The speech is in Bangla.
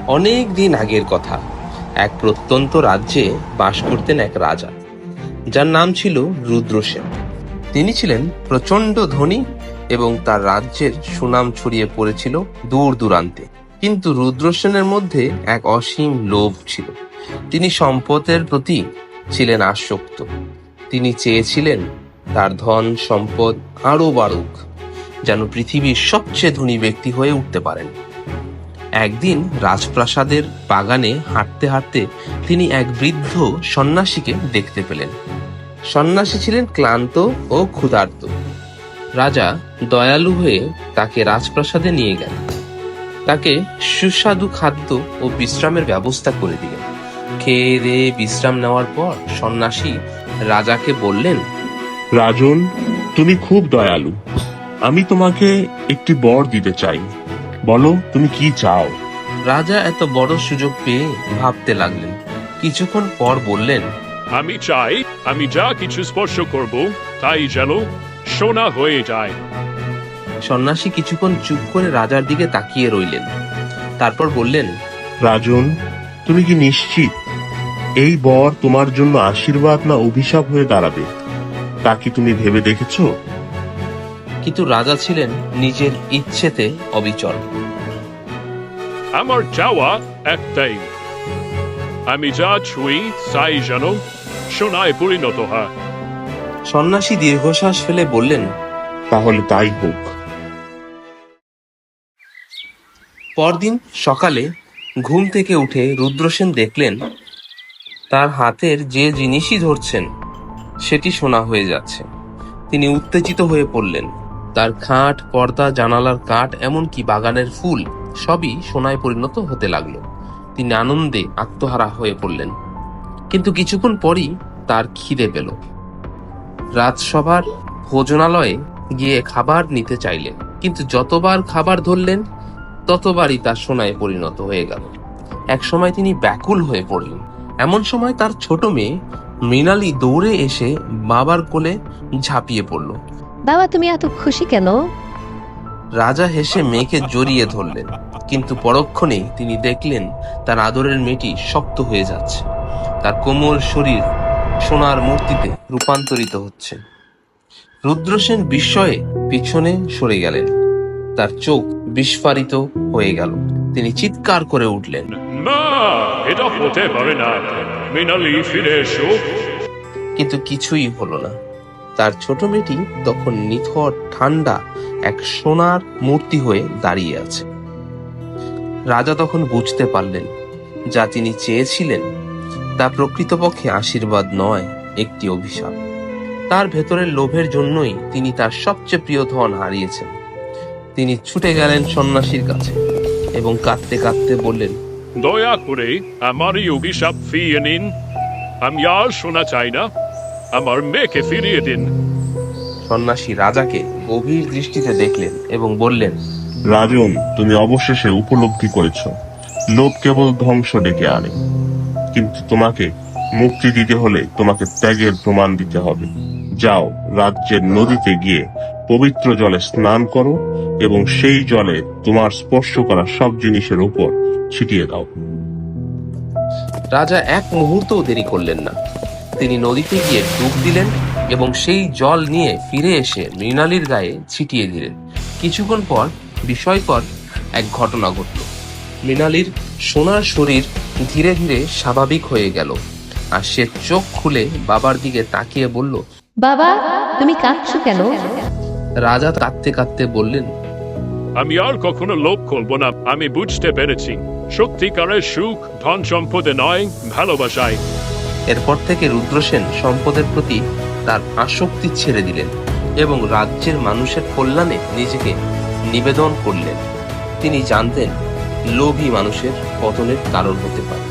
অনেক দিন আগের কথা। এক প্রত্যন্ত রাজ্যে বাস করতেন এক রাজা, যার নাম ছিল রুদ্রসেন। তিনি ছিলেন প্রচন্ড ধনী এবং তার রাজ্যের সুনাম ছড়িয়ে পড়েছিল দূর দূরান্তে। কিন্তু রুদ্রসেনের মধ্যে এক অসীম লোভ ছিল। তিনি সম্পদের প্রতি ছিলেন আসক্ত। তিনি চেয়েছিলেন তার ধন সম্পদ আরো বাড়ুক, যেন পৃথিবীর সবচেয়ে ধনী ব্যক্তি হয়ে উঠতে পারেন। একদিন রাজপ্রাসাদের বাগানে হাঁটতে হাঁটতে তিনি এক বৃদ্ধ সন্ন্যাসীকে দেখতে পেলেন। সন্ন্যাসী ছিলেন ক্লান্ত ও ক্ষুধার্ত। রাজা দয়ালু হয়ে তাকে রাজপ্রাসাদে নিয়ে গেলেন। তাকে সুস্বাদু খাদ্য ও বিশ্রামের ব্যবস্থা করে দিলেন। খেয়ে দেয়ে বিশ্রাম নেওয়ার পর সন্ন্যাসী রাজাকে বললেন, রাজন, তুমি খুব দয়ালু। আমি তোমাকে একটি বর দিতে চাই। বলো, তুমি কি চাও? রাজা এত বড় সুযোগ পেয়ে ভাবতে লাগলেন। কিছুক্ষণ পর বললেন, আমি চাই আমি যা কিছু স্পর্শ করব তাই যেন সোনা হয়ে যায়। সন্ন্যাসী কিছুক্ষণ চুপ করে রাজার দিকে তাকিয়ে রইলেন। তারপর বললেন, রাজন, তুমি কি নিশ্চিত এই বর তোমার জন্য আশীর্বাদ না অভিশাপ হয়ে দাঁড়াবে? তা কি তুমি ভেবে দেখেছো? কিন্তু রাজা ছিলেন নিজের ইচ্ছেতে অবিচল। আমার চাওয়া একটাই, আমি যা ছুঁই তাই যেন সোনায় পরিণত হয়। সন্ন্যাসী দীর্ঘশ্বাস ফেলে বললেন, তাহলে তাই হোক। পরদিন সকালে ঘুম থেকে উঠে রুদ্রসেন দেখলেন তার হাতের যে জিনিসই ধরছেন সেটি সোনা হয়ে যাচ্ছে। তিনি উত্তেজিত হয়ে পড়লেন। তার খাট, পর্দা, জানালার কাঠ, এমনকি বাগানের ফুল সবই সোনায় পরিণত হতে লাগলো। তিনি আনন্দে আত্মহারা হয়ে পড়লেন। কিন্তু কিছুক্ষণ পরই তার খিদে পেল। রাজসভার ভোজনালয়ে গিয়ে খাবার নিতে চাইলেন, কিন্তু যতবার খাবার ধরলেন ততবারই তার সোনায় পরিণত হয়ে গেল। এক সময় তিনি ব্যাকুল হয়ে পড়লেন। এমন সময় তার ছোট মেয়ে মৃণালী দৌড়ে এসে বাবার কোলে ঝাঁপিয়ে পড়ল। বাবা, তুমি এত খুশি কেন? রাজা হেসে মেয়েকে জড়িয়ে ধরলেন, কিন্তু পরক্ষণেই তিনি দেখলেন তার আদরের মেয়েটি শক্ত হয়ে যাচ্ছে। তার কোমল শরীর সোনার মূর্তিতে রূপান্তরিত হচ্ছে। রুদ্রসেন বিস্ময়ে পিছনে সরে গেলেন। তার চোখ বিস্ফারিত হয়ে গেল। তিনি চিৎকার করে উঠলেন, না, এটা হতে পারে না, মৃণালী ফিরে এসো। কিন্তু কিছুই হলো না। তার ছোট মেয়েটি তখন নিথর ঠান্ডা এক সোনার মূর্তি হয়ে দাঁড়িয়ে আছে। রাজা তখন বুঝতে পারলেন যা তিনি চেয়েছিলেন তা প্রকৃতপক্ষে আশীর্বাদ নয়, একটি অভিশাপ। তার ভেতরের লোভের জন্যই তিনি তার সবচেয়ে প্রিয় ধন হারিয়েছেন। তিনি ছুটে গেলেন সন্ন্যাসীর কাছে এবং কাঁদতে কাঁদতে বললেন, দয়া করে আমার এই অভিশাপ ফিরিয়ে নিন। আমি আর সোনা চাই না, আমার মেয়েকে ফিরিয়ে দিন। সন্ন্যাসী রাজাকে গভীর দৃষ্টিতে দেখলেন এবং বললেন, রাজন, তুমি অবশেষে উপলব্ধি করেছ লোভ কেবল ধ্বংস ডেকে আনে। কিন্তু তোমাকে মুক্তি দিতে হলে তোমাকে ত্যাগের প্রমাণ দিতে হবে। যাও, রাজ্যের নদীতে গিয়ে পবিত্র জলে স্নান করো এবং সেই জলে তোমার স্পর্শ করা সব জিনিসের উপর ছিটিয়ে দাও। রাজা এক মুহূর্তও দেরি করলেন না। তিনি নদীতে গিয়ে ডুব দিলেন এবং সেই জল নিয়ে ফিরে এসে মৃণালীর গায়ে ছিটিয়ে দিলেন। কিছুক্ষণ পর বিস্ময়কর এক ঘটনা ঘটল। মৃণালীর সোনার শরীর ধীরে ধীরে স্বাভাবিক হয়ে গেল, আর সে চোখ খুলে বাবার দিকে তাকিয়ে বলল, বাবা, তুমি কাঁদছো কেন? রাজা কাঁদতে কাঁদতে বললেন, আমি আর কখনো লোভ করবো না। আমি বুঝতে পেরেছি সত্যিকারের সুখ ধন সম্পদে নয়, ভালোবাসায়। এরপর থেকে রুদ্রসেন সম্পদের প্রতি তার আসক্তি ছেড়ে দিলেন এবং রাজ্যের মানুষের কল্যাণে নিজেকে নিবেদন করলেন। তিনি জানতেন লোভই মানুষের পতনের কারণ হতে পারে।